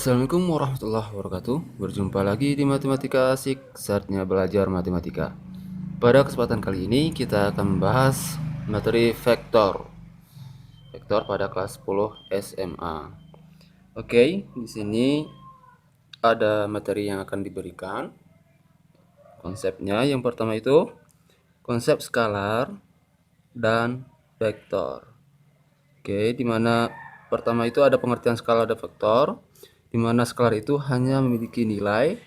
Assalamualaikum warahmatullahi wabarakatuh. Berjumpa lagi di Matematika Asik, saatnya belajar matematika. Pada kesempatan kali ini kita akan membahas materi vektor. Vektor pada kelas 10 SMA. Oke, di sini ada materi yang akan diberikan. Konsepnya yang pertama itu konsep skalar dan vektor. Oke, dimana pertama itu ada pengertian skalar dan vektor, dimana skalar itu hanya memiliki nilai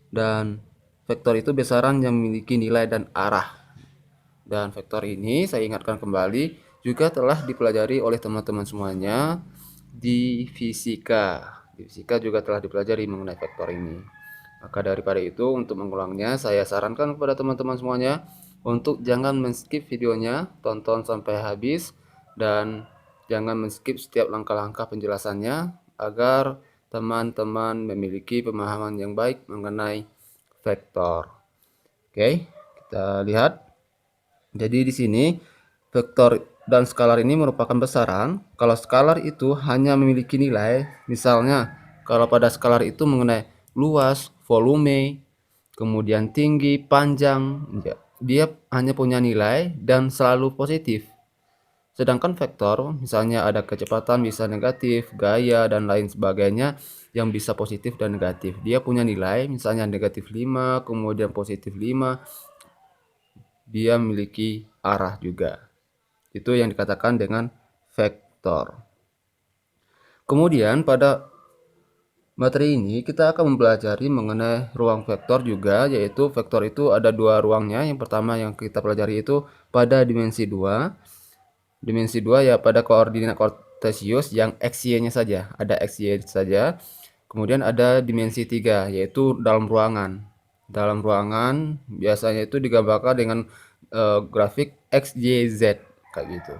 dan vektor itu besaran yang memiliki nilai dan arah. Dan vektor ini saya ingatkan kembali juga telah dipelajari oleh teman-teman semuanya di fisika. Di fisika juga telah dipelajari mengenai vektor ini. Maka daripada itu, untuk mengulangnya saya sarankan kepada teman-teman semuanya untuk jangan men-skip videonya, tonton sampai habis dan jangan men-skip setiap langkah-langkah penjelasannya agar teman-teman memiliki pemahaman yang baik mengenai vektor. Oke, kita lihat. Jadi di sini vektor dan skalar ini merupakan besaran. Kalau skalar itu hanya memiliki nilai, misalnya kalau pada skalar itu mengenai luas, volume, kemudian tinggi, panjang, dia hanya punya nilai dan selalu positif. Sedangkan vektor, misalnya ada kecepatan bisa negatif, gaya, dan lain sebagainya yang bisa positif dan negatif. Dia punya nilai, misalnya negatif 5, kemudian positif 5, dia memiliki arah juga. Itu yang dikatakan dengan vektor. Kemudian pada materi ini kita akan mempelajari mengenai ruang vektor juga, yaitu vektor itu ada dua ruangnya. Yang pertama yang kita pelajari itu pada dimensi 2. Dimensi 2 ya pada koordinat kartesius yang XY-nya saja, ada XY saja. Kemudian ada dimensi 3 yaitu dalam ruangan. Dalam ruangan biasanya itu digambarkan dengan grafik X, Y, Z kayak gitu.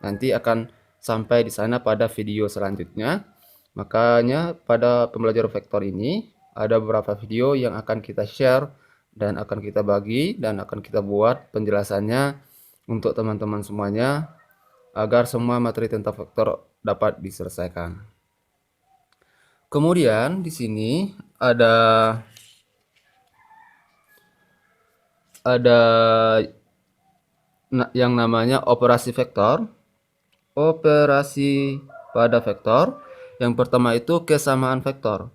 Nanti akan sampai di sana pada video selanjutnya. Makanya pada pembelajaran vektor ini ada beberapa video yang akan kita share dan akan kita bagi dan akan kita buat penjelasannya untuk teman-teman semuanya agar semua materi tentang vektor dapat diselesaikan. Kemudian di sini ada yang namanya operasi vektor. Operasi pada vektor. Yang pertama itu kesamaan vektor.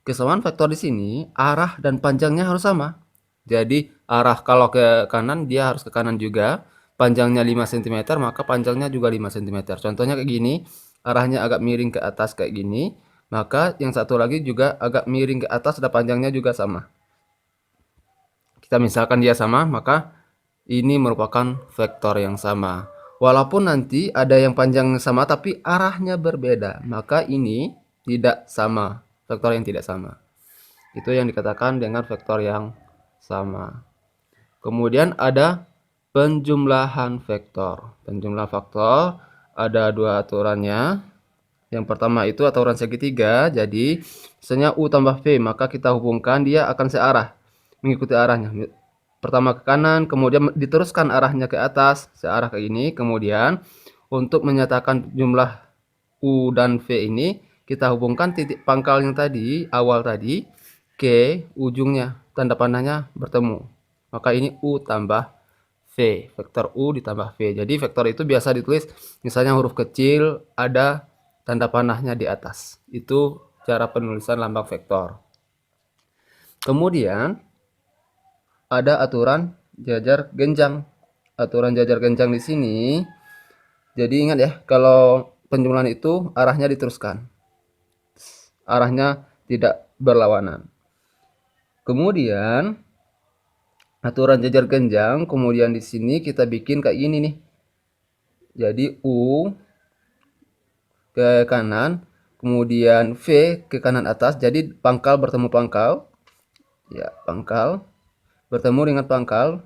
Kesamaan vektor di sini arah dan panjangnya harus sama. Jadi arah kalau ke kanan dia harus ke kanan juga. Panjangnya 5 cm maka panjangnya juga 5 cm. Contohnya kayak gini, arahnya agak miring ke atas kayak gini, maka yang satu lagi juga agak miring ke atas dan panjangnya juga sama. Kita misalkan dia sama, maka ini merupakan vektor yang sama. Walaupun nanti ada yang panjang sama tapi arahnya berbeda, maka ini tidak sama, vektor yang tidak sama. Itu yang dikatakan dengan vektor yang sama. Kemudian ada penjumlahan vektor. Penjumlah vektor ada dua aturannya. Yang pertama itu aturan segitiga. Jadi misalnya U tambah V, maka kita hubungkan dia akan searah, mengikuti arahnya. Pertama ke kanan, kemudian diteruskan arahnya ke atas, searah ke ini. Kemudian untuk menyatakan jumlah U dan V ini, kita hubungkan titik pangkal yang tadi, awal tadi, ke ujungnya, tanda panahnya bertemu. Maka ini U tambah V, vektor U ditambah V. Jadi vektor itu biasa ditulis, misalnya huruf kecil, ada tanda panahnya di atas. Itu cara penulisan lambang vektor. Kemudian, ada aturan jajar genjang. Aturan jajar genjang di sini, jadi ingat ya, kalau penjumlahan itu arahnya diteruskan. Arahnya tidak berlawanan. Kemudian aturan jajar genjang, kemudian di sini kita bikin kayak gini nih. Jadi U ke kanan, kemudian V ke kanan atas, jadi pangkal bertemu pangkal. Ya, pangkal bertemu dengan pangkal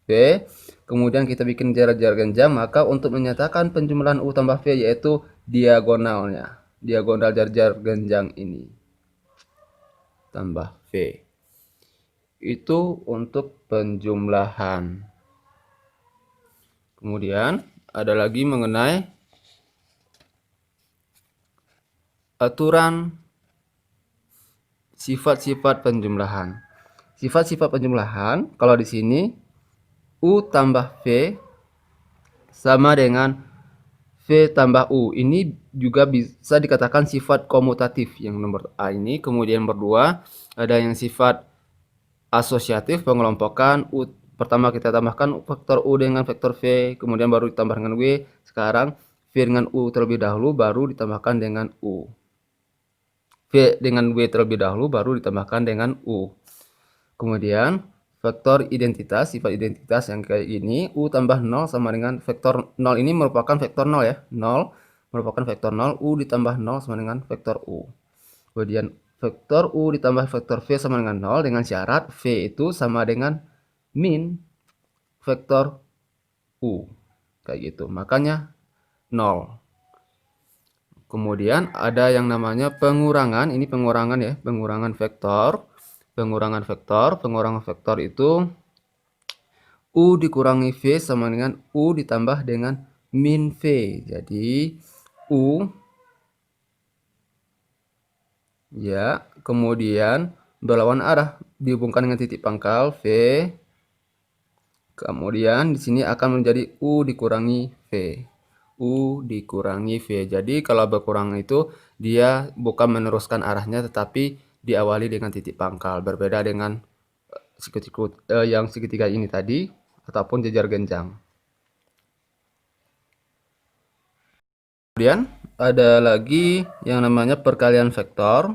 V. Kemudian kita bikin jajar genjang, maka untuk menyatakan penjumlahan U tambah V yaitu diagonalnya. Diagonal jajar genjang ini tambah V. Itu untuk penjumlahan. Kemudian ada lagi mengenai aturan sifat-sifat penjumlahan. Sifat-sifat penjumlahan, kalau di sini U tambah V sama dengan V tambah U. Ini juga bisa dikatakan sifat komutatif yang nomor A ini. Kemudian nomor 2 ada yang sifat asosiatif pengelompokan. Pertama kita tambahkan vektor U dengan vektor V, kemudian baru ditambah dengan W. Sekarang V dengan U terlebih dahulu, baru ditambahkan dengan U. V dengan W terlebih dahulu, baru ditambahkan dengan U. Kemudian vektor identitas, sifat identitas yang kayak gini, U tambah 0 sama dengan vektor 0 ini merupakan vektor 0 ya. 0 merupakan vektor 0, U ditambah 0 sama dengan vektor U. Kemudian vektor U ditambah vektor V sama dengan 0 dengan syarat V itu sama dengan min vektor U. Kayak gitu. Makanya 0. Kemudian ada yang namanya pengurangan. Ini pengurangan ya, pengurangan vektor. Pengurangan vektor itu U dikurangi V sama dengan U ditambah dengan min V. Jadi U ya, kemudian berlawan arah dihubungkan dengan titik pangkal V. Kemudian di sini akan menjadi U dikurangi V. U dikurangi V. Jadi kalau berkurang itu dia bukan meneruskan arahnya, tetapi diawali dengan titik pangkal. Berbeda dengan yang segitiga ini tadi ataupun jejar genjang. Kemudian ada lagi yang namanya perkalian vektor.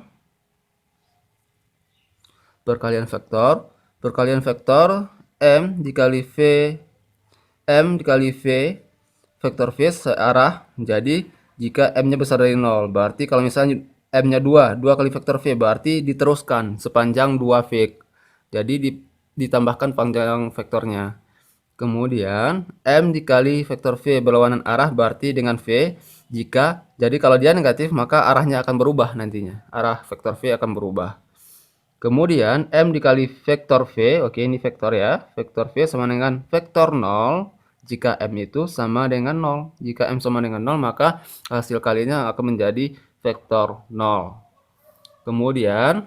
Perkalian vektor M dikali V, M dikali V, vektor V searah. Jadi jika M-nya besar dari 0, berarti kalau misalnya M-nya 2 kali vektor V, berarti diteruskan sepanjang 2V. Jadi ditambahkan panjang vektornya. Kemudian M dikali vektor V berlawanan arah, berarti dengan V. Jadi kalau dia negatif, maka arahnya akan berubah nantinya. Arah vektor V akan berubah. Kemudian M dikali vektor V, oke ini vektor ya. Vektor V sama dengan vektor 0 jika M itu sama dengan 0. Jika M sama dengan 0, maka hasil kalinya akan menjadi vektor 0. Kemudian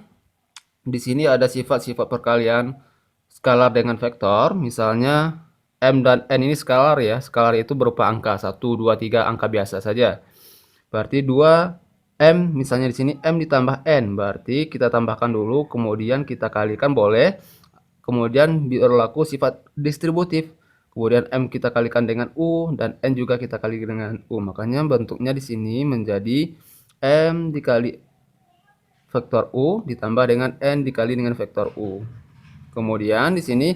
di sini ada sifat-sifat perkalian skalar dengan vektor. Misalnya M dan N ini skalar ya. Skalar itu berupa angka 1, 2, 3, angka biasa saja. Berarti 2M, misalnya di sini M ditambah N, berarti kita tambahkan dulu, kemudian kita kalikan boleh. Kemudian berlaku sifat distributif. Kemudian M kita kalikan dengan U dan N juga kita kalikan dengan U. Makanya bentuknya di sini menjadi M dikali vektor U ditambah dengan N dikali dengan vektor U. Kemudian di sini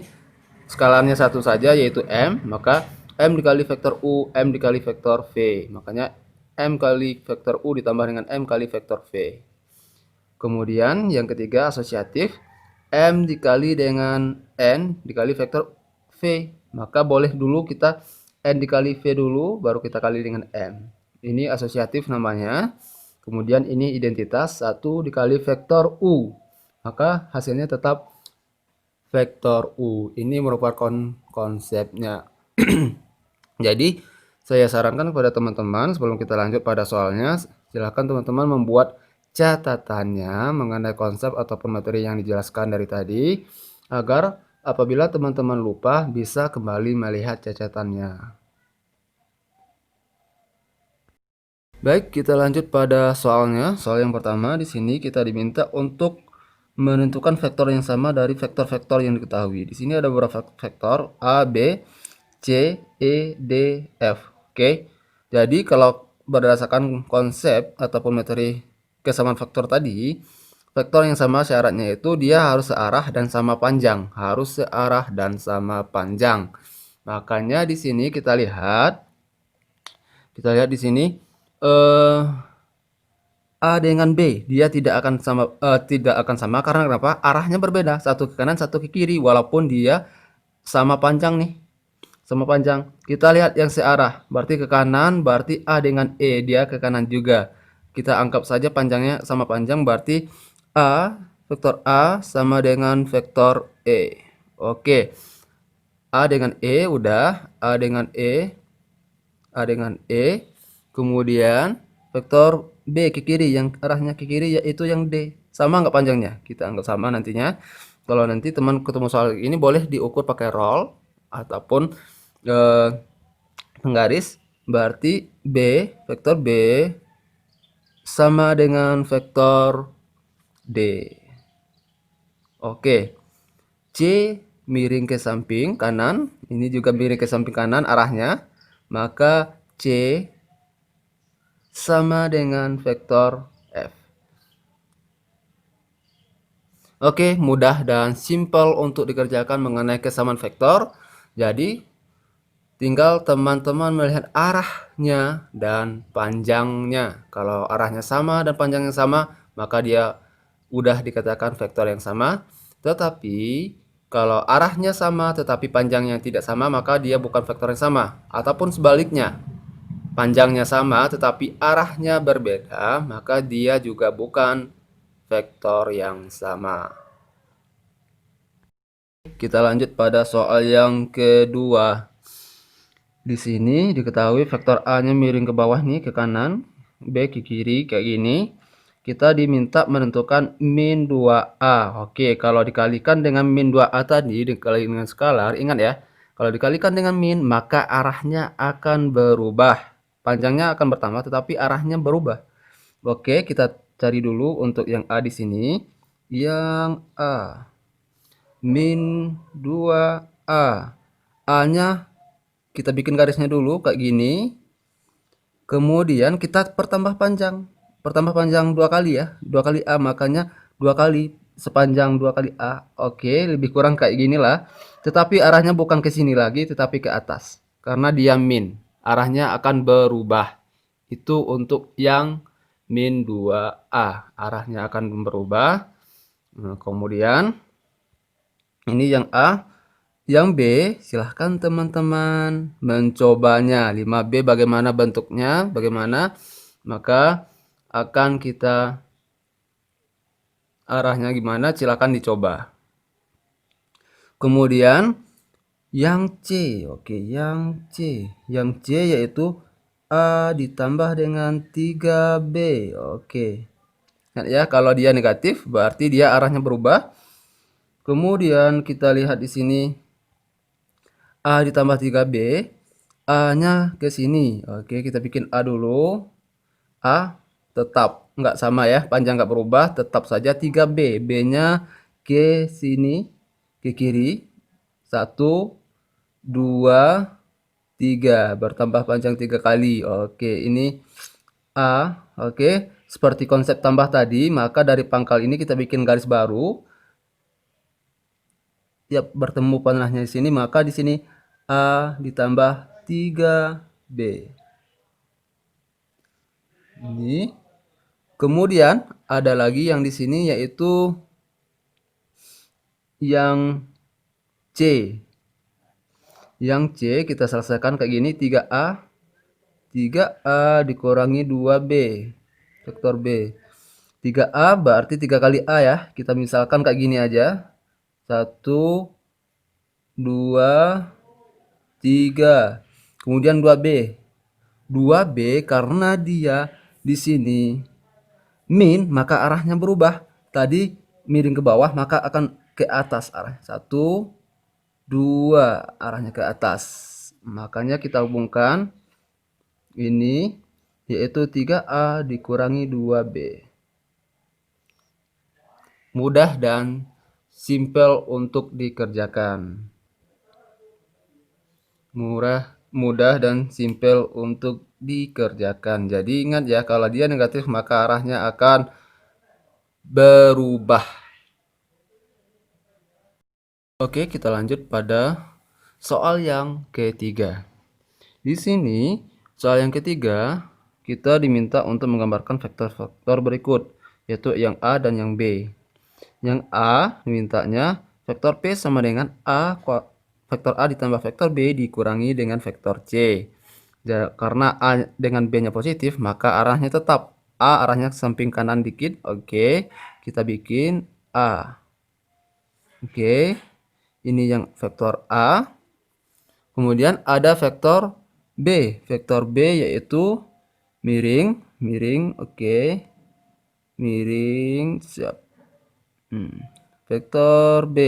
skalarnya satu saja yaitu M, maka M dikali vektor U, M dikali vektor V. Makanya M kali vektor U ditambah dengan M kali vektor V. Kemudian yang ketiga asosiatif, M dikali dengan N dikali vektor V. Maka boleh dulu kita N dikali V dulu, baru kita kali dengan M. Ini asosiatif namanya. Kemudian ini identitas 1 dikali vektor U. Maka hasilnya tetap vektor U. Ini merupakan konsepnya. Jadi saya sarankan kepada teman-teman sebelum kita lanjut pada soalnya, silahkan teman-teman membuat catatannya mengenai konsep ataupun materi yang dijelaskan dari tadi, agar apabila teman-teman lupa bisa kembali melihat catatannya. Baik, kita lanjut pada soalnya. Soal yang pertama di sini kita diminta untuk menentukan vektor yang sama dari vektor-vektor yang diketahui. Di sini ada beberapa vektor A, B, C, E, D, F. Oke. Jadi kalau berdasarkan konsep ataupun materi kesamaan vektor tadi, vektor yang sama syaratnya itu dia harus searah dan sama panjang, harus searah dan sama panjang. Makanya di sini kita lihat di sini A dengan B dia tidak akan sama karena kenapa? Arahnya berbeda, satu ke kanan satu ke kiri, walaupun dia sama panjang nih, sama panjang. Kita lihat yang searah, berarti ke kanan, berarti A dengan E dia ke kanan juga. Kita anggap saja panjangnya sama panjang, berarti vektor A sama dengan vektor E. Oke, A dengan E udah, A dengan E. Kemudian vektor B ke kiri, yang arahnya ke kiri yaitu yang D. sama nggak panjangnya? Kita anggap sama nantinya. Kalau nanti teman ketemu soal ini boleh diukur pakai roll ataupun penggaris, berarti vektor B sama dengan vektor D. Oke, C miring ke samping kanan, ini juga miring ke samping kanan arahnya, maka C sama dengan vektor F. Oke, mudah dan simpel untuk dikerjakan mengenai kesamaan vektor. Jadi, tinggal teman-teman melihat arahnya dan panjangnya. Kalau arahnya sama dan panjangnya sama, maka dia udah dikatakan vektor yang sama. Tetapi, kalau arahnya sama tetapi panjangnya tidak sama, maka dia bukan vektor yang sama. Ataupun sebaliknya, panjangnya sama tetapi arahnya berbeda, maka dia juga bukan vektor yang sama. Kita lanjut pada soal yang kedua. Di sini diketahui vektor A-nya miring ke bawah nih, ke kanan, B ke kiri kayak gini. Kita diminta menentukan min 2A. Oke, kalau dikalikan dengan min 2A tadi, dikalikan dengan skalar, ingat ya. Kalau dikalikan dengan min, maka arahnya akan berubah. Panjangnya akan bertambah, tetapi arahnya berubah. Oke, kita cari dulu untuk yang A di sini. Yang A. Min 2A. A-nya kita bikin garisnya dulu kayak gini. Kemudian kita pertambah panjang. Pertambah panjang 2 kali ya. 2 kali A, makanya 2 kali sepanjang 2 kali A. Oke, lebih kurang kayak gini lah. Tetapi arahnya bukan ke sini lagi, tetapi ke atas. Karena dia min. Arahnya akan berubah. Itu untuk yang min 2A. Arahnya akan berubah. Nah, kemudian ini yang A. Yang B, silahkan teman-teman mencobanya. 5B bagaimana bentuknya, bagaimana. Maka akan kita arahnya gimana, silahkan dicoba. Kemudian yang C, oke, yang C. Yang C yaitu A ditambah dengan 3B. Oke. Nah, ya, kalau dia negatif berarti dia arahnya berubah. Kemudian kita lihat di sini A ditambah 3B, A-nya ke sini. Oke, kita bikin A dulu. A tetap nggak sama ya, panjang nggak berubah, tetap saja 3B. B-nya ke sini, ke kiri. 1, 2, 3. Bertambah panjang 3 kali. Oke, ini A. Oke, seperti konsep tambah tadi, maka dari pangkal ini kita bikin garis baru. Ya, bertemu panahnya di sini, maka di sini A ditambah 3B. Ini. Kemudian ada lagi yang di sini yaitu yang C. Yang C kita selesaikan kayak gini, 3A. 3A dikurangi 2B. Vektor B. 3A berarti 3 kali A ya. Kita misalkan kayak gini aja. 1, 2, 3. Kemudian 2B. 2B karena dia di sini min, maka arahnya berubah. Tadi miring ke bawah, maka akan ke atas arah. 1, 2, arahnya ke atas. Makanya kita hubungkan ini, yaitu 3A dikurangi 2B. Mudah dan simpel untuk dikerjakan. Mudah dan simpel untuk dikerjakan. Jadi ingat ya, kalau dia negatif maka arahnya akan berubah. Oke, kita lanjut pada soal yang ketiga. Di sini, soal yang ketiga, kita diminta untuk menggambarkan vektor-vektor berikut, yaitu yang A dan yang B. Yang A dimintanya vektor P sama dengan vektor A ditambah vektor B dikurangi dengan vektor C. Karena A dengan B-nya positif, maka arahnya tetap. A arahnya ke samping kanan dikit. Oke, kita bikin A. Oke, ini yang vektor A. Kemudian ada vektor B. Vektor B yaitu miring, oke. Miring, siap. Vektor B.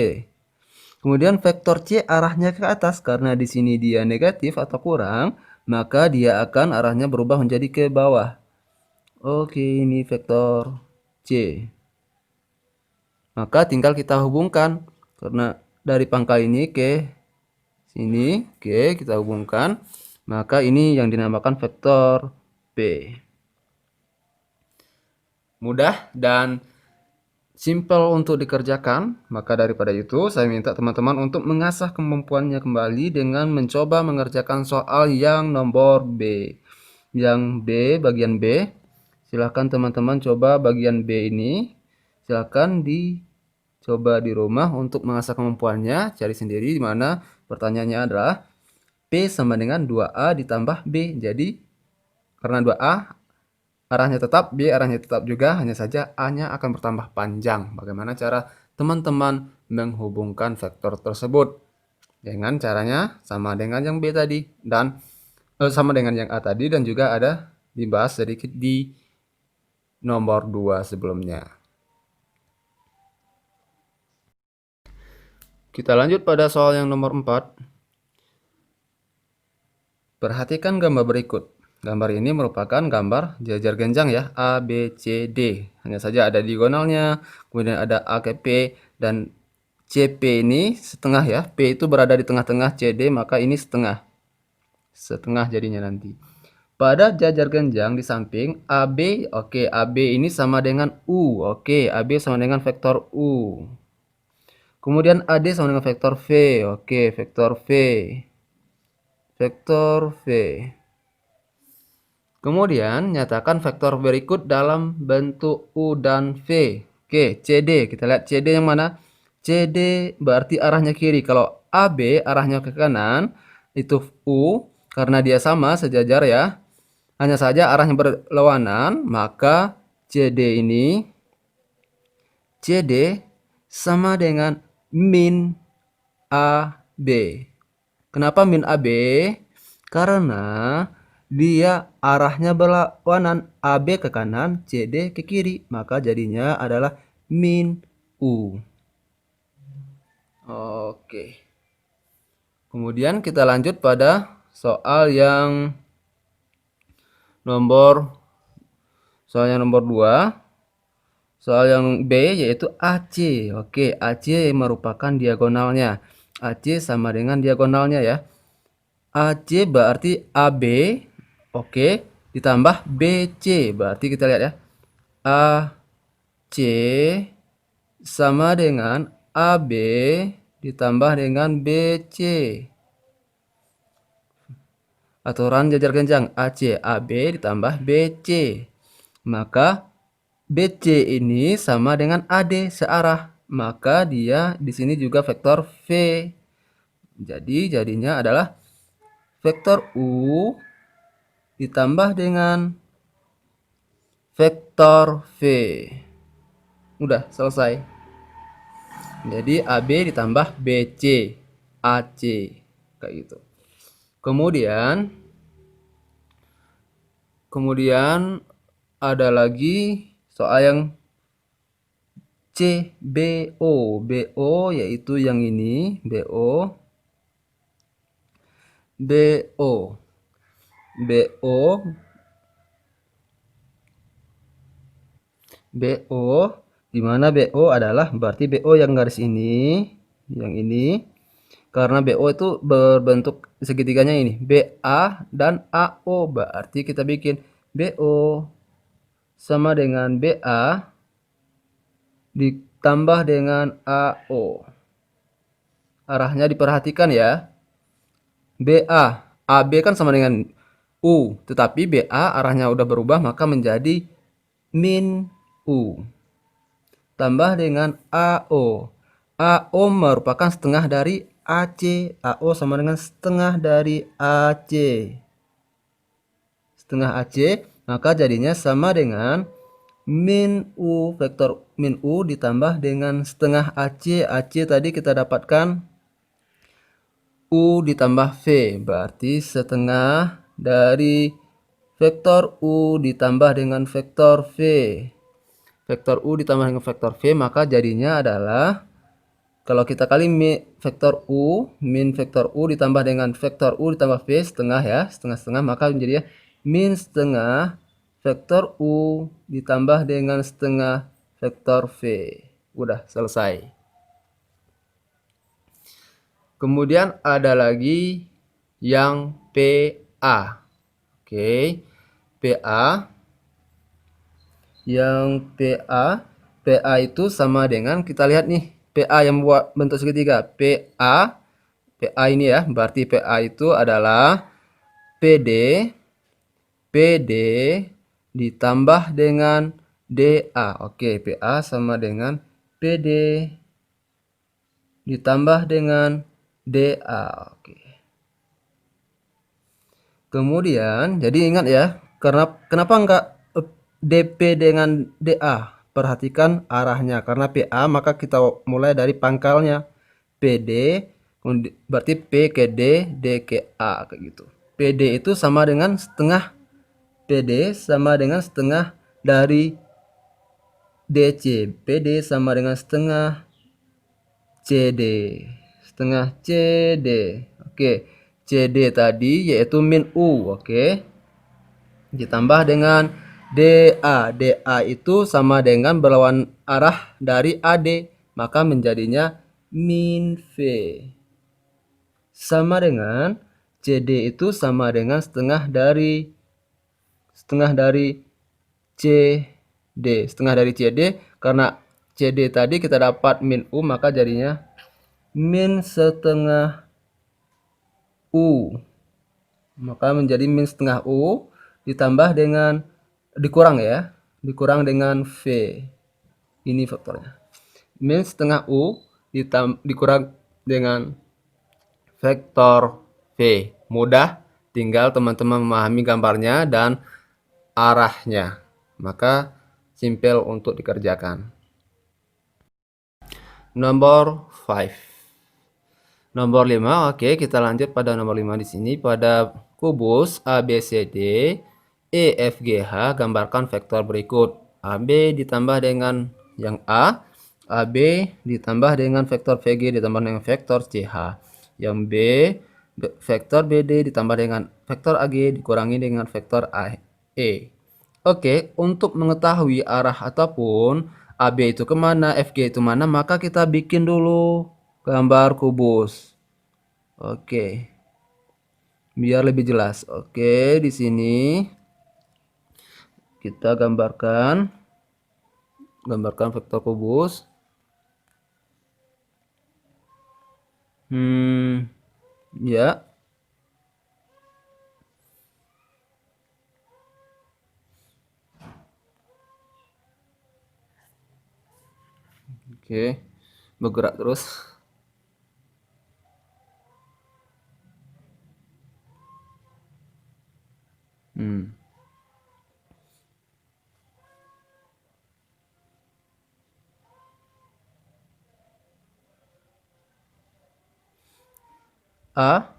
Kemudian vektor C arahnya ke atas karena di sini dia negatif atau kurang, maka dia akan arahnya berubah menjadi ke bawah. Oke, ini vektor C. Maka tinggal kita hubungkan karena dari pangkal ini ke sini, oke, kita hubungkan. Maka ini yang dinamakan vektor B. Mudah dan simple untuk dikerjakan, maka daripada itu saya minta teman-teman untuk mengasah kemampuannya kembali dengan mencoba mengerjakan soal yang nomor B. Yang B, bagian B, silahkan teman-teman coba bagian B ini, silahkan dicoba di rumah untuk mengasah kemampuannya, cari sendiri, di mana pertanyaannya adalah P sama dengan 2A ditambah B. Jadi karena 2A arahnya tetap, B arahnya tetap juga, hanya saja A-nya akan bertambah panjang. Bagaimana cara teman-teman menghubungkan vektor tersebut? Dengan caranya sama dengan yang B tadi, dan sama dengan yang A tadi, dan juga ada dibahas sedikit di nomor 2 sebelumnya. Kita lanjut pada soal yang nomor 4. Perhatikan gambar berikut. Gambar ini merupakan gambar jajar genjang ya, A, B, C, D. Hanya saja ada diagonalnya, kemudian ada A ke P, dan CP ini setengah ya. P itu berada di tengah-tengah CD, maka ini setengah. Setengah jadinya nanti. Pada jajar genjang di samping AB, oke, AB ini sama dengan U. Oke, AB sama dengan vektor U. Kemudian AD sama dengan vektor V. Oke, vektor V. Vektor V. Kemudian, nyatakan vektor berikut dalam bentuk U dan V. Oke, CD. Kita lihat CD yang mana? CD berarti arahnya kiri. Kalau AB arahnya ke kanan, itu U. Karena dia sama, sejajar ya. Hanya saja arahnya berlawanan, maka CD ini, CD sama dengan min AB. Kenapa min AB? Karena dia arahnya berlawanan, AB ke kanan, CD ke kiri, maka jadinya adalah min U. Oke. Kemudian kita lanjut pada soal yang nomor 2. Soal yang B yaitu AC. Oke, AC merupakan diagonalnya. AC sama dengan diagonalnya ya. AC berarti AB, oke, ditambah BC. Berarti kita lihat ya. AC sama dengan AB ditambah dengan BC. Aturan jajar genjang AC, AB ditambah BC. Maka BC ini sama dengan AD searah. Maka dia di sini juga vektor V. Jadi jadinya adalah vektor U ditambah dengan vektor V. Udah selesai. Jadi AB ditambah BC, AC kayak gitu. Kemudian ada lagi soal yang CBO. BO yaitu yang ini, BO. BO. BO. BO, di mana BO adalah berarti BO yang garis ini, yang ini. Karena BO itu berbentuk segitiganya ini, BA dan AO. Berarti kita bikin BO sama dengan BA ditambah dengan AO. Arahnya diperhatikan ya. BA, AB kan sama dengan U, tetapi BA arahnya udah berubah maka menjadi min U. Tambah dengan AO. AO merupakan setengah dari AC. AO sama dengan setengah dari AC. Setengah AC, maka jadinya sama dengan min U. Vektor min U ditambah dengan setengah AC. AC tadi kita dapatkan U ditambah V. Berarti setengah dari vektor U ditambah dengan vektor V. vektor U ditambah dengan vektor V, maka jadinya adalah kalau kita kali vektor U min vektor U ditambah dengan vektor U ditambah V setengah ya, setengah-setengah, maka menjadinya min setengah vektor U ditambah dengan setengah vektor V. Udah selesai. Kemudian ada lagi yang PA. Oke, PA. Yang PA itu sama dengan, kita lihat nih, PA yang buat bentuk segitiga. PA ini ya, berarti PA itu adalah PD ditambah dengan DA. Oke, PA sama dengan PD ditambah dengan DA. Oke. Kemudian, jadi ingat ya, kenapa enggak DP dengan DA? Perhatikan arahnya, karena PA maka kita mulai dari pangkalnya PD, berarti P ke D, D ke A, kayak gitu. PD itu sama dengan setengah, PD sama dengan setengah dari DC, PD sama dengan setengah CD, setengah CD. Oke, CD tadi yaitu min U, oke, ditambah dengan DA. DA itu sama dengan berlawan arah dari AD, maka menjadinya min V. Sama dengan CD itu sama dengan setengah dari CD. Setengah dari CD, karena CD tadi kita dapat min U, maka jadinya min setengah U. Maka menjadi min setengah U ditambah dengan, dikurang ya, dikurang dengan V. Ini faktornya. Min setengah U dikurang dengan vektor V. Mudah, tinggal teman-teman memahami gambarnya dan arahnya. Maka simpel untuk dikerjakan. Nomor 5. Nomor 5, oke, kita lanjut pada nomor 5 di sini. Pada kubus ABCD EFGH, gambarkan vektor berikut. AB ditambah dengan yang A, AB ditambah dengan vektor VG ditambah dengan vektor CH. Yang B, vektor BD ditambah dengan vektor AG dikurangi dengan vektor AE. Oke, untuk mengetahui arah ataupun AB itu kemana, FG itu mana, maka kita bikin dulu gambar kubus. Oke, biar lebih jelas. Oke, di sini kita gambarkan vektor kubus. Ya. Oke, bergerak terus. A,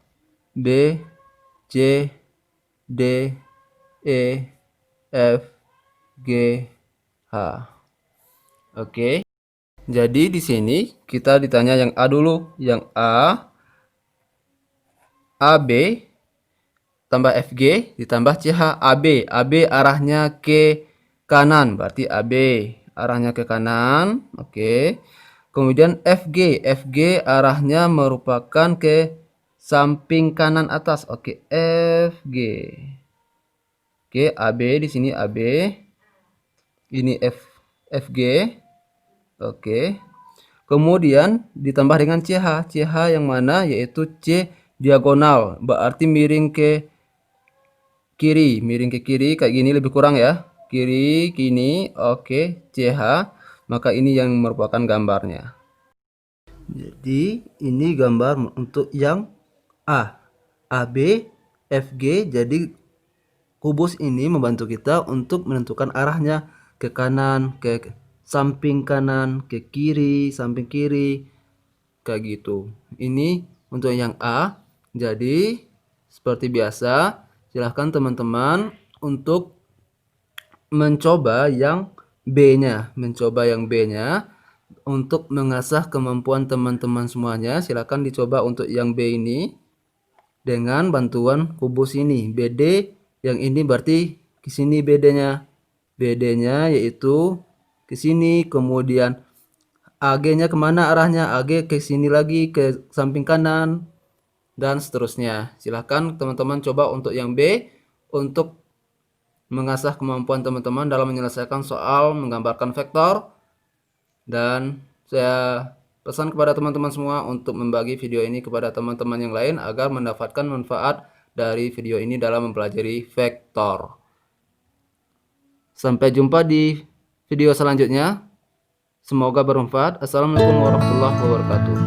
B, C, D, E, F, G, H. Oke. Jadi di sini kita ditanya yang A dulu. Yang A, AB tambah FG ditambah CH. AB arahnya ke kanan, berarti AB arahnya ke kanan. Oke. Kemudian FG arahnya merupakan ke samping kanan atas. Oke, FG. Oke, AB di sini AB. Ini FG. Oke. Kemudian ditambah dengan CH. CH yang mana? Yaitu C diagonal. Berarti miring ke kiri. Miring ke kiri kayak gini, lebih kurang ya. Kiri, kini. Oke, CH. Maka ini yang merupakan gambarnya. Jadi ini gambar untuk yang A, AB, FG. Jadi kubus ini membantu kita untuk menentukan arahnya ke kanan, ke samping kanan, ke kiri, samping kiri, kayak gitu. Ini untuk yang A. Jadi seperti biasa, silahkan teman-teman untuk mencoba yang B-nya, mencoba yang B-nya. Untuk mengasah kemampuan teman-teman semuanya, silakan dicoba untuk yang B ini dengan bantuan kubus ini. BD yang ini berarti ke sini BD-nya. BD-nya yaitu ke sini, kemudian AG-nya kemana arahnya? AG ke sini lagi, ke samping kanan, dan seterusnya. Silahkan teman-teman coba untuk yang B untuk mengasah kemampuan teman-teman dalam menyelesaikan soal menggambarkan vektor. Dan saya pesan kepada teman-teman semua untuk membagi video ini kepada teman-teman yang lain agar mendapatkan manfaat dari video ini dalam mempelajari vektor. Sampai jumpa di video selanjutnya. Semoga bermanfaat. Assalamualaikum warahmatullahi wabarakatuh.